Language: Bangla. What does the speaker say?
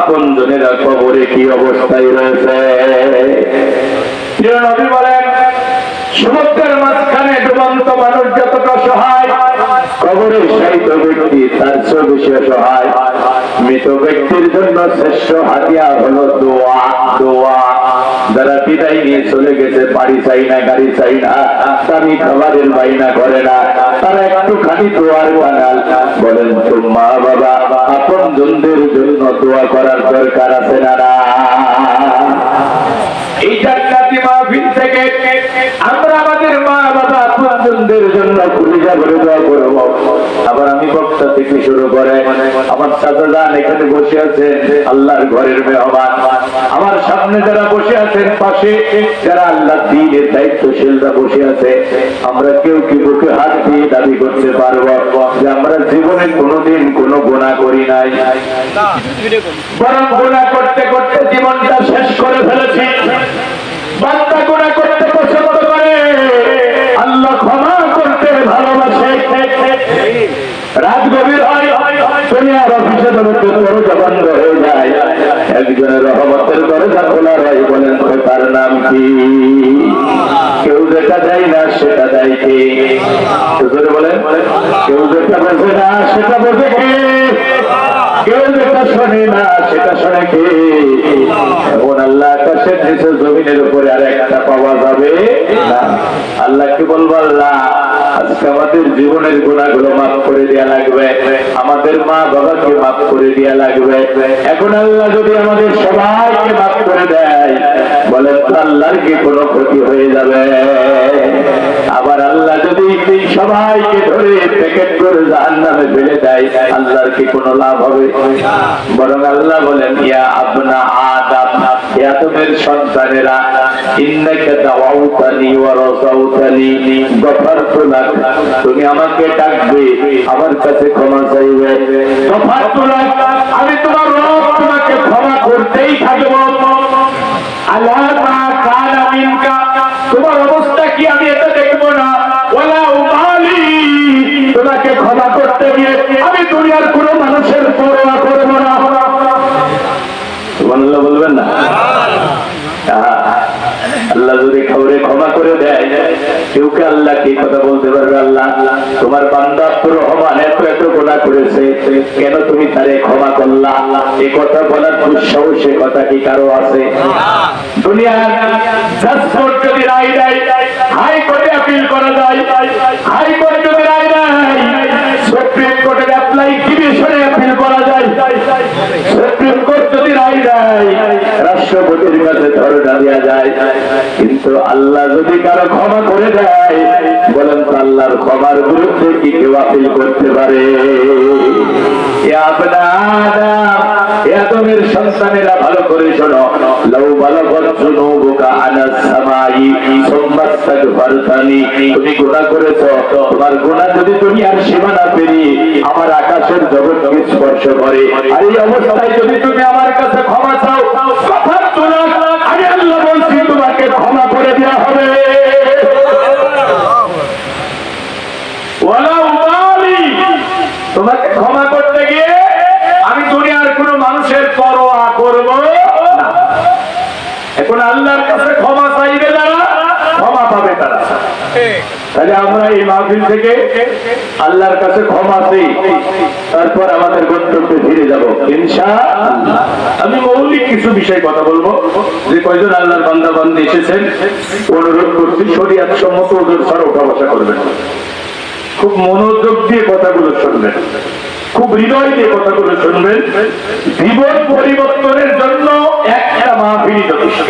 আপন জনেরা কবরে কি অবস্থায় রয়েছে। নবী বলেন, সমুদ্রের মাঝখানে ডুবন্ত মানুষ যতটা সহায়, কবরের শায়িত ব্যক্তি তার চেয়ে বেশি সহায়। মৃত ব্যক্তির জন্য শ্রেষ্ঠ হাতিয়ার হলো দোয়া। দোয়া যারা বিদায় নিয়ে চলে গেছে, বাড়ি চাই না, গাড়ি চাই না, দামি খাবারের বাইনা করে না, তারা একটুখানি দোয়ার বানাল। বলেন তো মা বাবা আপন জনদের জন্য দোয়া করার দরকার আছে না? এই জান্নাতি মাহফিল থেকে আমরা আমাদের মা বাবা আপনজনদের জন্য কলিজা ভরে দোয়া করব। আবার আমি বক্তা থেকে শুরু করে আমার চাচাজান এখানে বসে আছেন, আল্লাহর ঘরের মেহমান। আমার সামনে যারা বসে আছেন, পাশে যারা আল্লাহর দ্বীনের দায়িত্বশীলরা বসে আছে, আমরা কেউ কি বুকে হাত দিয়ে দাবি করতে পারবো যে আমরা জীবনে কোনোদিন কোনো গুনাহ করি নাই, বরং গুনাহ করতে করতে জীবনটা শেষ করে ফেলেছি। বান্দা গুনাহ করতে পছন্দ করে, আল্লাহ ক্ষমা করতে ভালোবাসে। রাত গভীর হয়, দুনিয়ার অফিসে দরজা বন্ধ হয়ে যায়, একজনের রহমতের দরজা খোলা হয়। বলেন তো তার নাম কি? কেউ যেটা দেয় না সেটা দেয় কে? বলেন, কেউ যেটা বোঝে না সেটা বোঝে কে? কেউ যেটা শোনে না সেটা শোনে কে? এমন আল্লাহ আকাশের নিচে জমিনের উপরে আর একটা পাওয়া যাবে না। আল্লাহকে বলবো, আল্লাহ আজকে আমাদের জীবনের গুনাহগুলো মাফ করে দেয়া লাগবে, আমাদের মা বাবাকে মাফ করে দেয়া লাগবে। এখন আল্লাহ যদি আমাদের সবাইকে মাফ করে দেয়, বলেন আল্লাহর কি কোনো ক্ষতি হয়ে যাবে? আবার আল্লাহ যদি সবাইকে ধরে প্যাকেট করে জাহান্নামে ফেলে দেয়, আল্লাহর কি কোনো লাভ হবে? বরং আল্লাহ বলেন, ইয়া আবনা আদম, হে আদমের সন্তানেরা, ইন্নাকা দাওয়াউতানি ওয়া রাসাউতানি গফারতু লাক, তুমি আমাকে ডাকবে, আমার কাছে ক্ষমা চাইবে। গফারতু লাক, আমি তোমার রব, তোমাকে ক্ষমা করতেই থাকব। আলা মা কানা মিনকা, তোমার অবস্থা কি আমি এটা দেখব না। ওয়ালা উবালি, তোমাকে ক্ষমা করতে গিয়ে আমি দুনিয়ার কোনো মানুষের পরোয়া করব না। সুবহানাল্লাহ বলবেন না? আল্লাহ যদি কাউরে ক্ষমা করে দেয়, কেউ কে আল্লাহ কি কথা বলতে পারবে? আল্লাহ তোমার বান্দা রহমান এত এত গুনাহ করেছে, কেন তুমি তারে ক্ষমা করলা? এই কথা বলার দুঃসাহসে কথা কি কারো আছে? দুনিয়ার জাজ কোর্ট যদি রায় দেয়, হাইকোর্টে আপিল করা যায়, হাইকোর্ট যদি রায় দেয়, সুপ্রিম কোর্টের অ্যাপ্লাই ডিভিশনে আপিল করা যায়, সুপ্রিম কোর্ট যদি রায় দেয়, রাষ্ট্রপতির কাছে ধরনা দেওয়া যায়। কিন্তু আল্লাহ যদি কারো ক্ষমা করে দেয়, বলেন তো আল্লাহর ক্ষমার বিরুদ্ধে কি কেউ আপিল করতে পারে? আদমের সন্তানেরা ভালো করে শোনো, লাউ বালাগাত যুনুবুকা আনাস সামাই সুম্মা ইস্তাগফারতানি, তুমি গুনাহ করেছো, তোমার গুনাহ যদি দুনিয়ার সীমানা পেরিয়ে আমার আকাশের জগৎকে স্পর্শ করে, আর এই অবস্থায় যদি তুমি আমার কাছে ক্ষমা চাও, গফারতু লাক, আমি আল্লাহ বলছি তোমাকে ক্ষমা করে দেওয়া হবে। ওয়ালা উবালি, তোমাকে ক্ষমা করতে গিয়ে আমি দুনিয়ার কোনো মানুষের পরোয়া করব না। এখন আল্লাহর কাছে ক্ষমা চাইবে যারা, ক্ষমা পাবে তারা। তাহলে আমরা এই মাহফিল থেকে আল্লাহর কাছে ক্ষমা চাই, তারপর আমাদের গন্তব্যে ফিরে যাব ইনশাআল্লাহ। আমি মৌলিক কিছু বিষয় কথা বলবো, যে কয়জন আল্লাহর বান্দা বান্দী এসেছেন, অনুরোধ করছি শরীয়ত সম্মত ওদের ছাড়া ওঠা বসা করবেন, খুব মনোযোগ দিয়ে কথাগুলো শুনবেন, খুব হৃদয় দিয়ে কথাগুলো শুনবেন। জীবন পরিবর্তনের জন্য একটা মাহফিল যথেষ্ট।